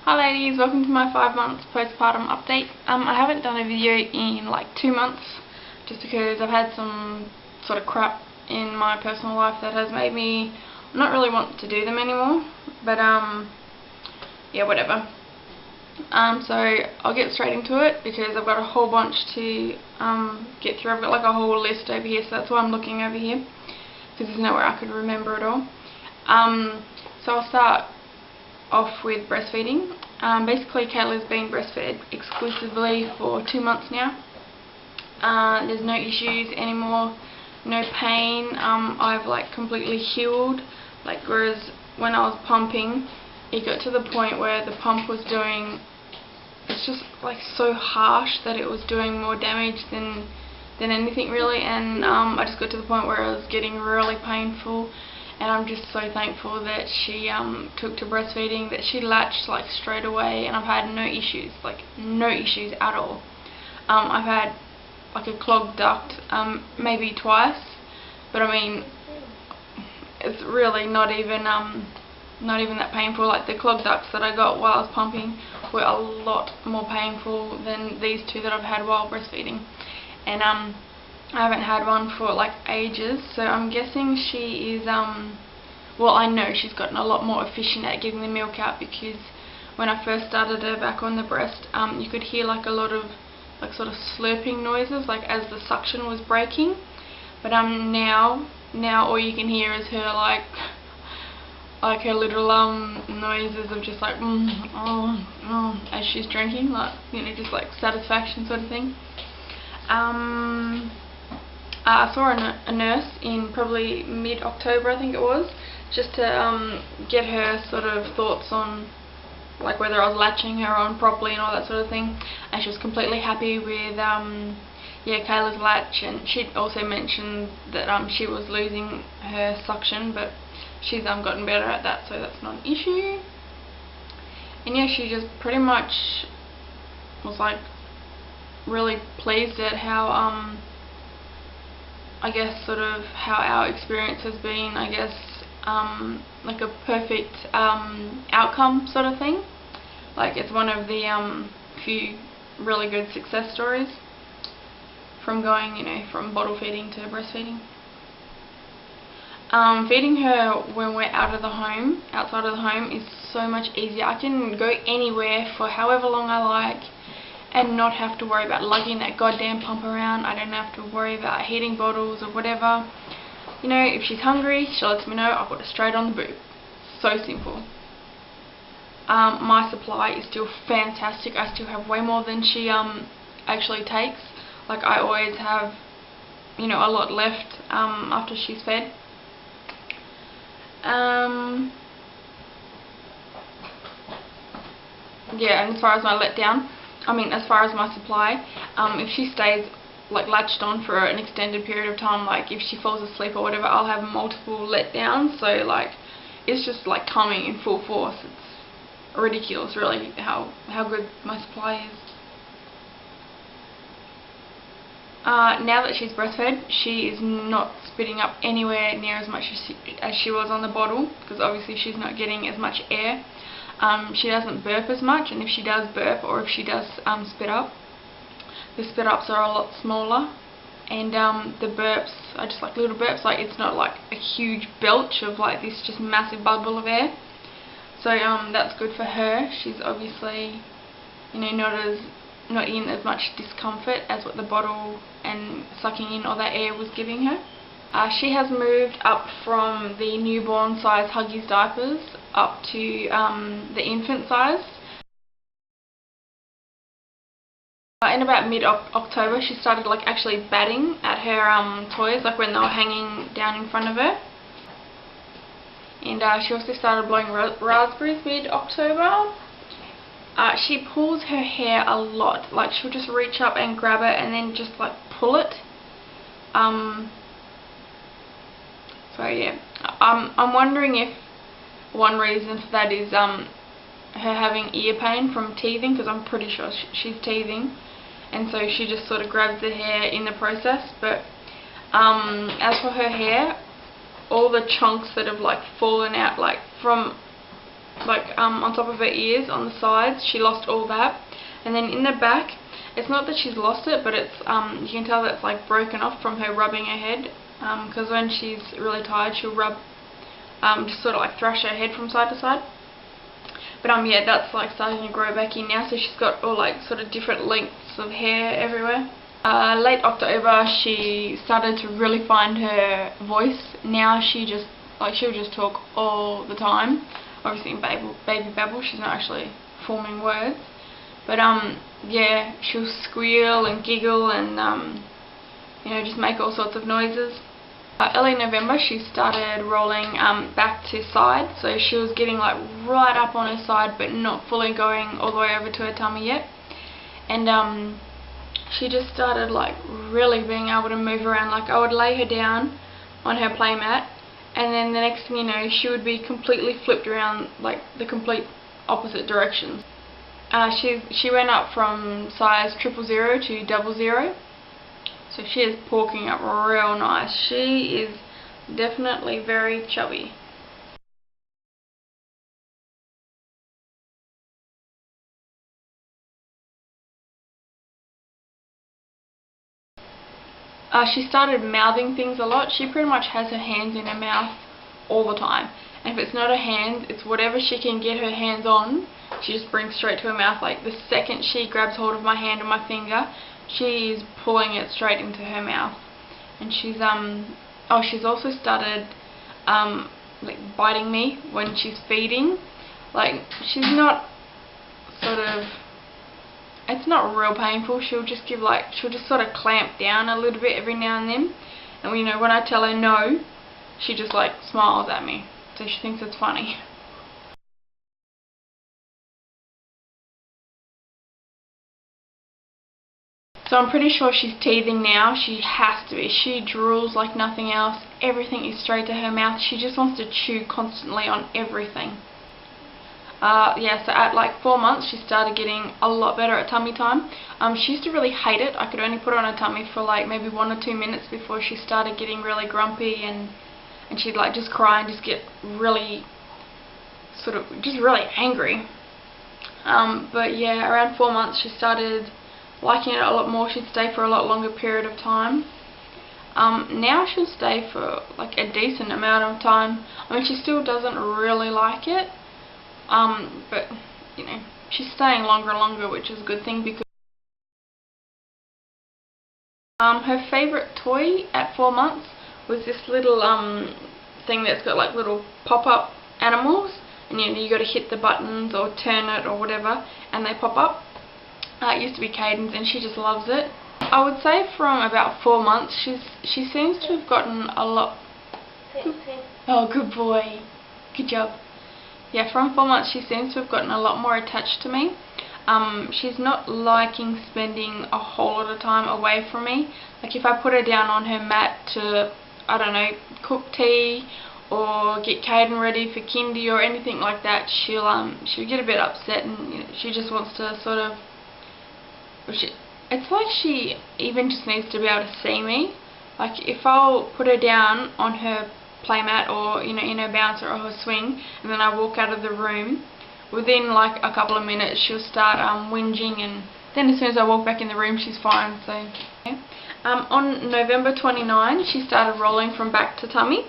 Hi ladies, welcome to my 5 months postpartum update. I haven't done a video in like 2 months just because I've had some sort of crap in my personal life that has made me not really want to do them anymore, but yeah, whatever. So I'll get straight into it because I've got a whole bunch to get through. I've got like a whole list over here, so that's why I'm looking over here, because there's nowhere I could remember it all. So I'll start off with breastfeeding. Basically Kayla's been breastfed exclusively for 2 months now. There's no issues anymore, no pain. I've like completely healed, like whereas when I was pumping it got to the point where the pump was doing, it's just like so harsh that it was doing more damage than anything really, and I just got to the point where it was getting really painful. And I'm just so thankful that she took to breastfeeding, that she latched like straight away, and I've had no issues, like no issues at all. I've had like a clogged duct maybe twice, but I mean it's really not even that painful. Like the clogged ducts that I got while I was pumping were a lot more painful than these two that I've had while breastfeeding, and I haven't had one for like ages, so I'm guessing she is, well, I know she's gotten a lot more efficient at getting the milk out, because when I first started her back on the breast, you could hear like a lot of like sort of slurping noises, like as the suction was breaking. But now all you can hear is her like her little noises of just like as she's drinking, like, you know, just like satisfaction sort of thing. I saw a nurse in probably mid-October, I think it was, just to get her sort of thoughts on like whether I was latching her on properly and all that sort of thing, and she was completely happy with yeah, Kayla's latch, and she also mentioned that she was losing her suction, but she's gotten better at that, so that's not an issue. And yeah, she just pretty much was like really pleased at how I guess sort of how our experience has been, I guess, like a perfect outcome sort of thing. Like it's one of the few really good success stories from going, you know, from bottle feeding to breastfeeding. Feeding her when we're outside of the home is so much easier. I can go anywhere for however long I like and not have to worry about lugging that goddamn pump around. I don't have to worry about heating bottles or whatever. You know, if she's hungry, she lets me know, I'll put it straight on the boob. So simple. My supply is still fantastic. I still have way more than she actually takes. Like I always have, you know, a lot left after she's fed. Yeah, and as far as my letdown, as far as my supply, if she stays like latched on for an extended period of time, like if she falls asleep or whatever, I'll have multiple letdowns. So like it's just like coming in full force. It's ridiculous really how good my supply is. Now that she's breastfed, she is not spitting up anywhere near as much as she was on the bottle, because obviously she's not getting as much air. She doesn't burp as much, and if she does burp or if she does spit up, the spit ups are a lot smaller, and the burps are just like little burps. Like it's not like a huge belch of like this just massive bubble of air. So that's good for her. She's obviously, you know, not in as much discomfort as what the bottle and sucking in all that air was giving her. She has moved up from the newborn size Huggies diapers up to the infant size. In about mid-October, she started like actually batting at her toys, like when they were hanging down in front of her. And she also started blowing raspberries mid-October. She pulls her hair a lot. Like she'll just reach up and grab it and then just like pull it. So yeah, I'm wondering if one reason for that is her having ear pain from teething, because I'm pretty sure she's teething, and so she just sort of grabs the hair in the process. But as for her hair, all the chunks that have like fallen out, like from like on top of her ears, on the sides. She lost all that. And then in the back, it's not that she's lost it, but it's you can tell that it's like broken off from her rubbing her head. Because when she's really tired, she'll rub, just sort of like thrash her head from side to side. But yeah, that's like starting to grow back in now, so she's got all like sort of different lengths of hair everywhere. Late October, she started to really find her voice. Now she'll just talk all the time. Obviously in baby babble, she's not actually forming words. But yeah, she'll squeal and giggle and you know, just make all sorts of noises. Early November, she started rolling back to side, so she was getting like right up on her side but not fully going all the way over to her tummy yet. And she just started like really being able to move around. Like I would lay her down on her playmat, and then the next thing you know, she would be completely flipped around like the complete opposite directions. She went up from size 000 to 00. So she is porking up real nice. She is definitely very chubby. She started mouthing things a lot. She pretty much has her hands in her mouth all the time. And if it's not her hands, it's whatever she can get her hands on, she just brings straight to her mouth. Like the second she grabs hold of my hand or my finger, she's pulling it straight into her mouth. And she's she's also started like biting me when she's feeding. Like she's not sort of, it's not real painful. She'll just sort of clamp down a little bit every now and then. And you know, when I tell her no, she just like smiles at me. So she thinks it's funny. So I'm pretty sure she's teething now. She has to be. She drools like nothing else. Everything is straight to her mouth. She just wants to chew constantly on everything. Yeah, so at like 4 months, she started getting a lot better at tummy time. She used to really hate it. I could only put her on her tummy for like maybe 1 or 2 minutes before she started getting really grumpy, and she'd like just cry and just get really really angry. But yeah, around 4 months she started liking it a lot more. She'd stay for a lot longer period of time. Now she'll stay for like a decent amount of time. I mean, she still doesn't really like it, but you know, she's staying longer and longer, which is a good thing. Because her favourite toy at 4 months was this little thing that's got like little pop-up animals, and you got to hit the buttons or turn it or whatever, and they pop up. It used to be Caden's, and she just loves it. I would say from about 4 months, she seems to have gotten a lot. Oh, good boy, good job. Yeah, from 4 months she seems to have gotten a lot more attached to me. She's not liking spending a whole lot of time away from me. Like if I put her down on her mat to, I don't know, cook tea or get Caden ready for kindy or anything like that, she'll get a bit upset, and you know, she just wants to sort of. It's like she even just needs to be able to see me. Like if I'll put her down on her playmat or you know, in her bouncer or her swing, and then I walk out of the room, within like a couple of minutes she'll start whinging, and then as soon as I walk back in the room she's fine. So yeah. On November 29 she started rolling from back to tummy.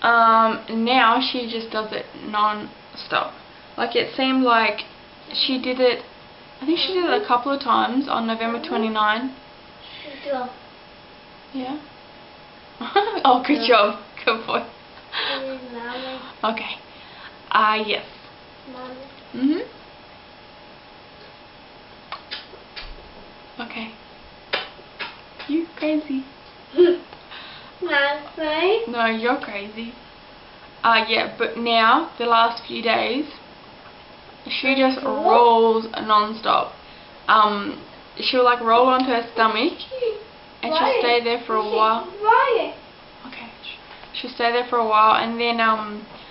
Now she just does it non-stop. Like it seemed like she did it, I think she did it a couple of times on November 29. Yeah. Oh, good job. Good boy. Okay. Yes. Okay. You crazy. No, you're crazy. Yeah, but now, the last few days, she just rolls non-stop. She'll like roll onto her stomach, and she'll stay there for a while. Okay. She'll stay there for a while, and then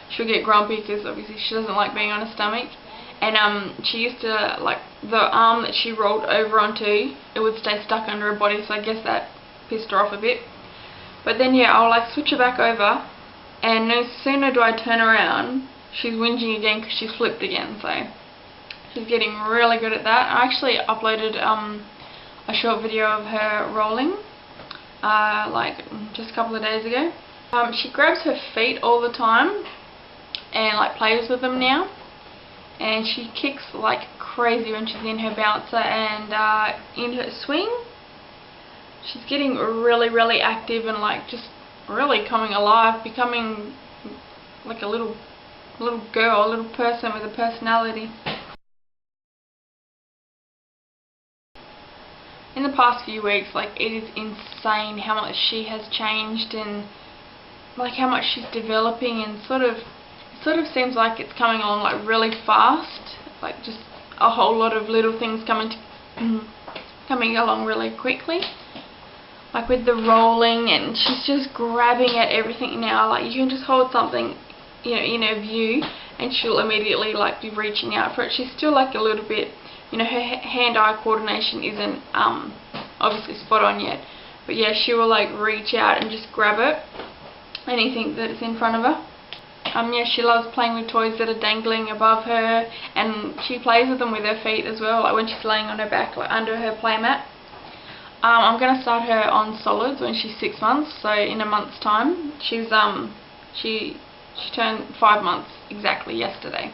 she'll get grumpy because obviously she doesn't like being on her stomach. And she used to, like, the arm that she rolled over onto, it would stay stuck under her body, so I guess that pissed her off a bit. But then yeah, I'll like switch her back over, and no sooner do I turn around, she's whinging again because she's flipped again. So she's getting really good at that. I actually uploaded a short video of her rolling like just a couple of days ago. She grabs her feet all the time and like plays with them now, and she kicks like crazy when she's in her bouncer and in her swing. She's getting really active and like just really coming alive, becoming like a little girl, a little person with a personality. In the past few weeks, like, it is insane how much she has changed and like how much she's developing, and sort of seems like it's coming along like really fast, like just a whole lot of little things coming along really quickly, like with the rolling, and she's just grabbing at everything now. Like, you can just hold something, you know, in her view and she'll immediately like be reaching out for it. She's still like a little bit, you know, her hand-eye coordination isn't obviously spot on yet, but yeah, she will like reach out and just grab it, anything that's in front of her. Yeah, she loves playing with toys that are dangling above her, and she plays with them with her feet as well, like when she's laying on her back, like under her playmat. I'm going to start her on solids when she's 6 months, so in a month's time. She turned 5 months exactly yesterday.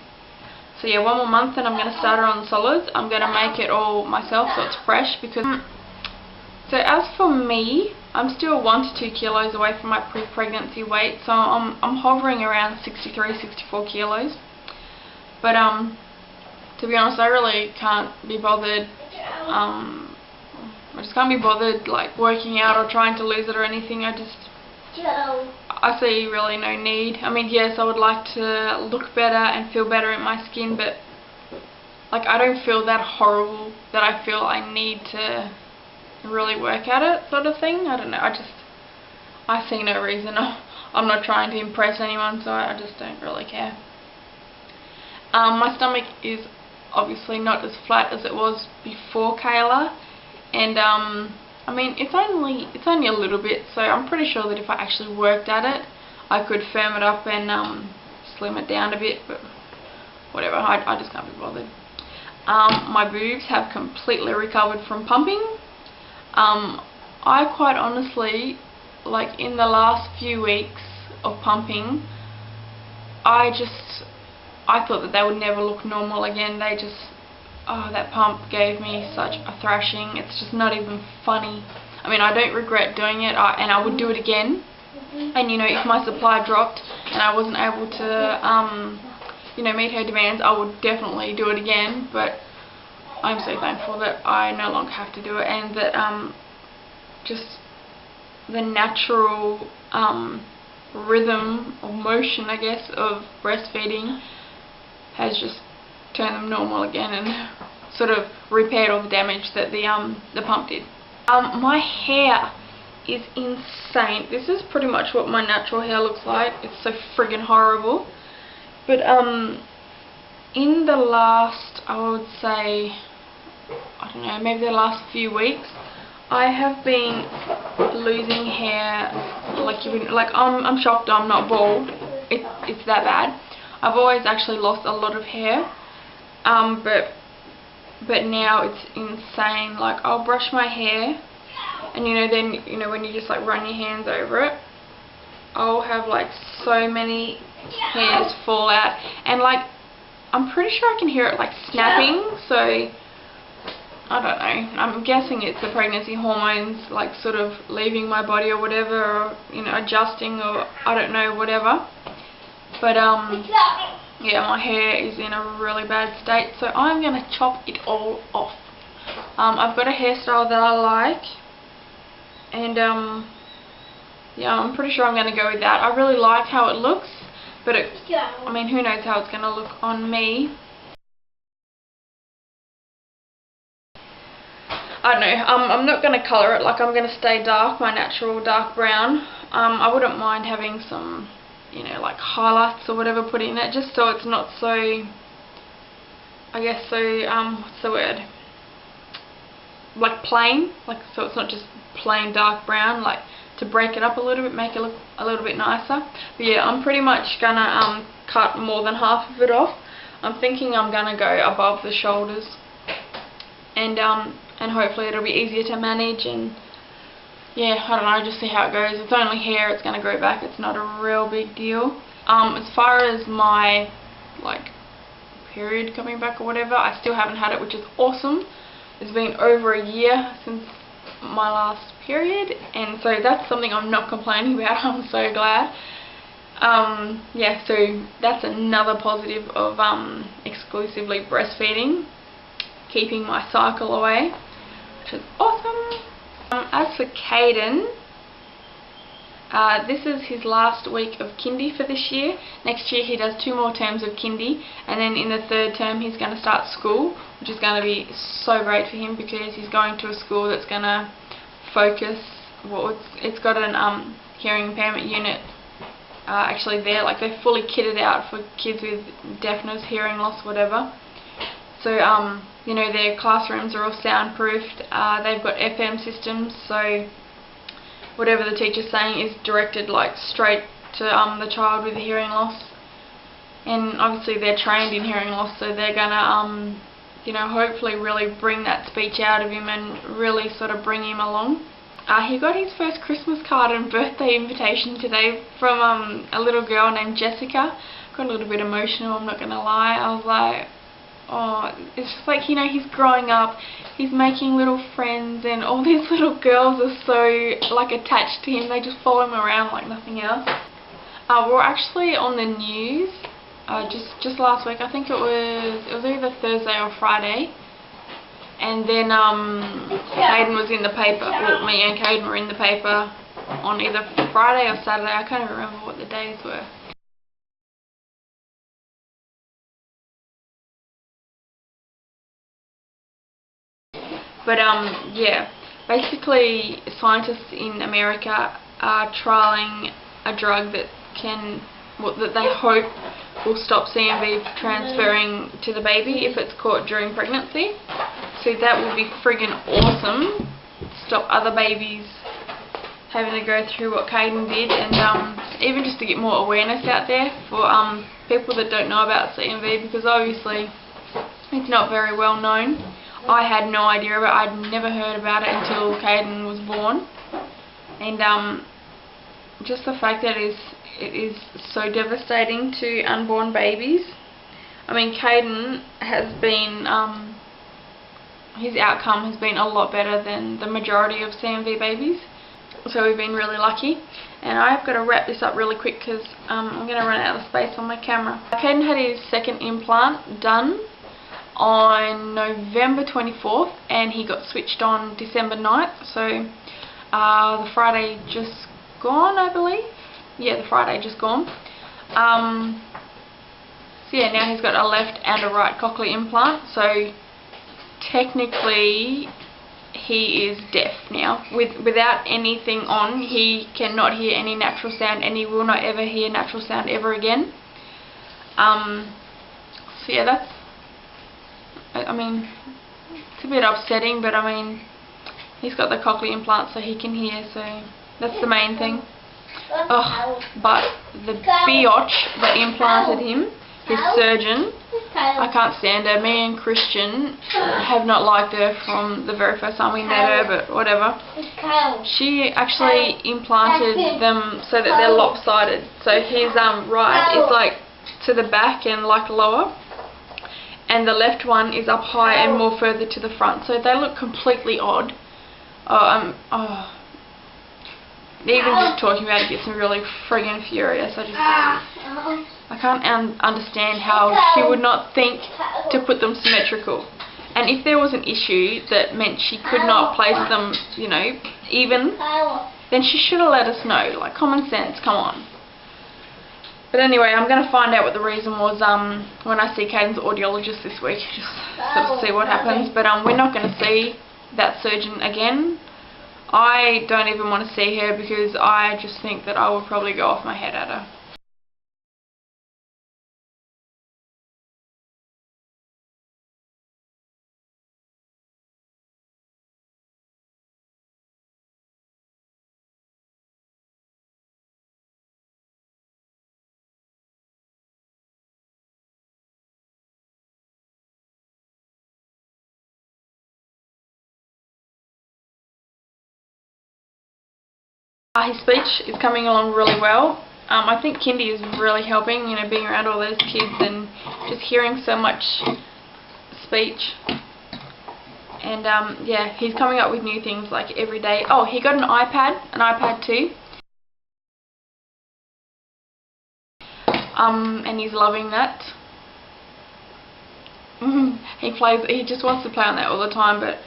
So yeah, 1 more month and I'm going to start her on solids. I'm going to make it all myself so it's fresh, because so as for me, I'm still 1 to 2 kilos away from my pre-pregnancy weight, so I'm hovering around 63-64 kilos. But to be honest, I really can't be bothered. I just can't be bothered like working out or trying to lose it or anything. I see really no need. I mean, yes, I would like to look better and feel better in my skin, but like, I don't feel that horrible that I feel I need to really work at it, sort of thing. I don't know, I see no reason. I'm not trying to impress anyone, so I just don't really care. My stomach is obviously not as flat as it was before Kayla, and I mean, it's only a little bit, so I'm pretty sure that if I actually worked at it, I could firm it up and slim it down a bit, but whatever, I just can't be bothered. My boobs have completely recovered from pumping. I quite honestly, like, in the last few weeks of pumping, I thought that they would never look normal again. They just, oh, that pump gave me such a thrashing. It's just not even funny. I mean, I don't regret doing it, and I would do it again. And, you know, if my supply dropped and I wasn't able to, you know, meet her demands, I would definitely do it again. But I'm so thankful that I no longer have to do it, and that just the natural rhythm or motion, I guess, of breastfeeding has just turned them normal again and sort of repaired all the damage that the pump did. My hair is insane. This is pretty much what my natural hair looks like. It's so friggin' horrible. But in the last, I would say, I don't know, maybe the last few weeks, I have been losing hair like I'm shocked I'm not bald. It's that bad. I've always actually lost a lot of hair, but now it's insane. Like, I'll brush my hair, and then when you just like run your hands over it, I'll have like so many hairs fall out, and like I'm pretty sure I can hear it like snapping. So I don't know, I'm guessing it's the pregnancy hormones like sort of leaving my body or whatever, or adjusting, or I don't know, whatever. But yeah, my hair is in a really bad state, so I'm gonna chop it all off. I've got a hairstyle that I like, and yeah, I'm pretty sure I'm gonna go with that. I really like how it looks, but I mean, who knows how it's gonna look on me. I don't know, I'm not going to colour it, like I'm going to stay dark, my natural dark brown. I wouldn't mind having some, like highlights or whatever put in it, just so it's not so, I guess, so, what's the word, like plain, like, so it's not just plain dark brown, like to break it up a little bit, make it look a little bit nicer. But yeah, I'm pretty much gonna cut more than half of it off. I'm thinking I'm gonna go above the shoulders, and hopefully it'll be easier to manage. And yeah, I don't know, just see how it goes. It's only hair, it's gonna grow back. It's not a real big deal. As far as my like period coming back or whatever, I still haven't had it, which is awesome. It's been over a year since my last period, and so that's something I'm not complaining about. I'm so glad. Yeah, so that's another positive of exclusively breastfeeding, keeping my cycle away, which is awesome. As for Caden, this is his last week of kindy for this year. Next year he does 2 more terms of kindy, and then in the 3rd term he's going to start school, which is going to be so great for him because he's going to a school that's going to focus, well, it's got an hearing impairment unit actually there, like they're fully kitted out for kids with deafness, hearing loss, whatever. So you know, their classrooms are all soundproofed, they've got FM systems, so whatever the teacher's saying is directed like straight to the child with the hearing loss. And obviously they're trained in hearing loss, so they're gonna you know, hopefully really bring that speech out of him and really sort of bring him along. He got his first Christmas card and birthday invitation today from a little girl named Jessica. Got a little bit emotional, I'm not gonna lie. I was like, oh, it's just like, you know, he's growing up, he's making little friends, and all these little girls are so like attached to him. They just follow him around like nothing else. We're actually on the news just last week. I think it was either Thursday or Friday, and then Kaiden was in the paper. Well, me and Kaiden were in the paper on either Friday or Saturday. I can't even remember what the days were. But yeah, basically scientists in America are trialling a drug that that they hope will stop CMV transferring to the baby if it's caught during pregnancy. So that would be friggin' awesome. Stop other babies having to go through what Caden did, and even just to get more awareness out there for people that don't know about CMV, because obviously it's not very well known. I had no idea about it. I'd never heard about it until Caden was born, and just the fact that it is so devastating to unborn babies. I mean, Caden has been, his outcome has been a lot better than the majority of CMV babies, so we've been really lucky. And I've got to wrap this up really quick because I'm going to run out of space on my camera. Caden had his 2nd implant done on November 24th, and he got switched on December 9th, so the Friday just gone, I believe. Yeah, the Friday just gone. So yeah, now he's got a left and a right cochlear implant, so technically he is deaf now. Without anything on, he cannot hear any natural sound, and he will not ever hear natural sound ever again. So yeah, that's, I mean, it's a bit upsetting, but I mean, he's got the cochlear implant so he can hear, so that's the main thing. Oh, but the biatch that implanted him, his surgeon, I can't stand her. Me and Christian have not liked her from the very first time we met her, but whatever. She actually implanted them so that they're lopsided. So his right is like to the back and like lower, and the left one is up high and more further to the front. So they look completely odd. Even just talking about it gets me really friggin' furious. I can't understand how she would not think to put them symmetrical. And if there was an issue that meant she could not place them, you know, even, then she should have let us know. Like, common sense, come on. But anyway, I'm going to find out what the reason was when I see Caden's audiologist this week, just sort of see what happens. But we're not going to see that surgeon again. I don't even want to see her because I just think that I would probably go off my head at her. His speech is coming along really well. I think kindy is really helping, you know, being around all those kids and just hearing so much speech. And yeah, he's coming up with new things like every day. Oh, he got an iPad 2. And he's loving that. He just wants to play on that all the time, but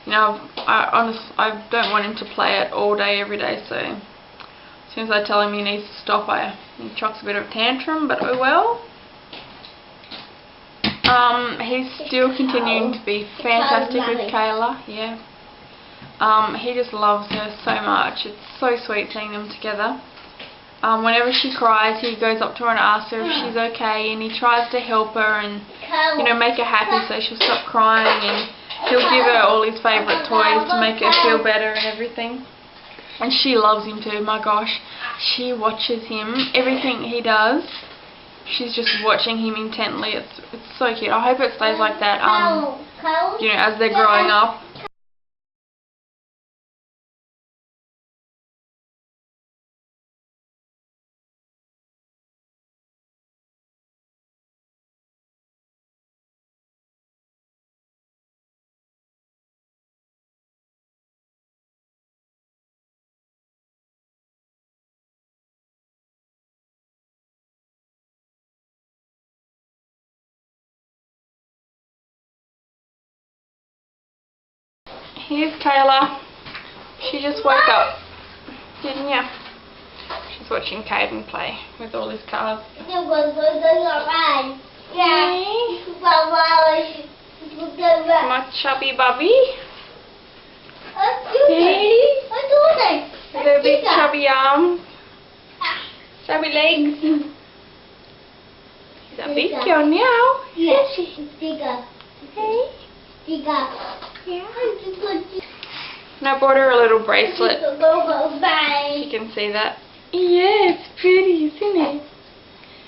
you know, I don't want him to play it all day every day, so as soon as I tell him he needs to stop, he chucks a bit of a tantrum, but oh well. He's still continuing to be fantastic with Kayla, yeah. He just loves her so much. It's so sweet seeing them together. Whenever she cries, he goes up to her and asks her if she's okay, and he tries to help her and, you know, make her happy so she'll stop crying, and he'll give her all his favourite toys to make her feel better and everything. And she loves him too, my gosh. She watches him, everything he does. She's just watching him intently. It's so cute. I hope it stays like that, you know, as they're growing up. Here's Kayla. She just woke up, didn't ya? She's watching Caden play with all his cars. Hey. My chubby bubby. Hey. Their big chubby arms. Chubby legs. She's a big girl now. Yes. Hey. Yeah. And I bought her a little bracelet. You can see that. Yeah, it's pretty, isn't it?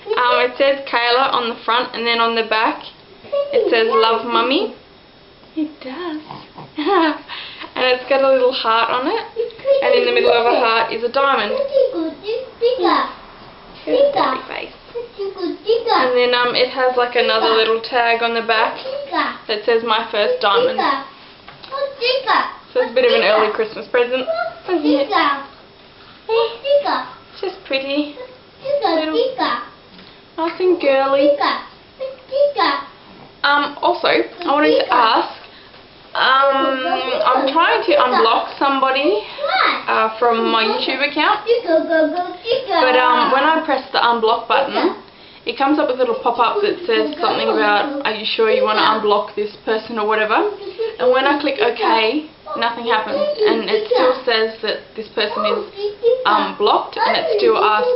It says Kayla on the front, and then on the back it says Love Mummy. It does. And it's got a little heart on it, and in the middle of a heart is a diamond. Here's the pretty face. And then it has like another little tag on the back that says My First Diamond. So it's a bit of an early Christmas present, isn't it? It's just pretty. Little, nice and girly. Also, I wanted to ask, I'm trying to unblock somebody from my YouTube account, but when I press the unblock button, it comes up with a little pop-up that says something about, are you sure you want to unblock this person or whatever, and when I click OK, nothing happens, and it still says that this person is blocked, and it still asks,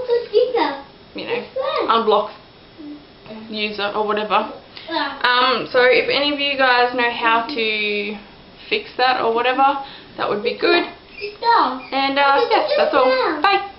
you know, unblock user or whatever. So if any of you guys know how to fix that or whatever, that would be good. And yes, that's all. Bye.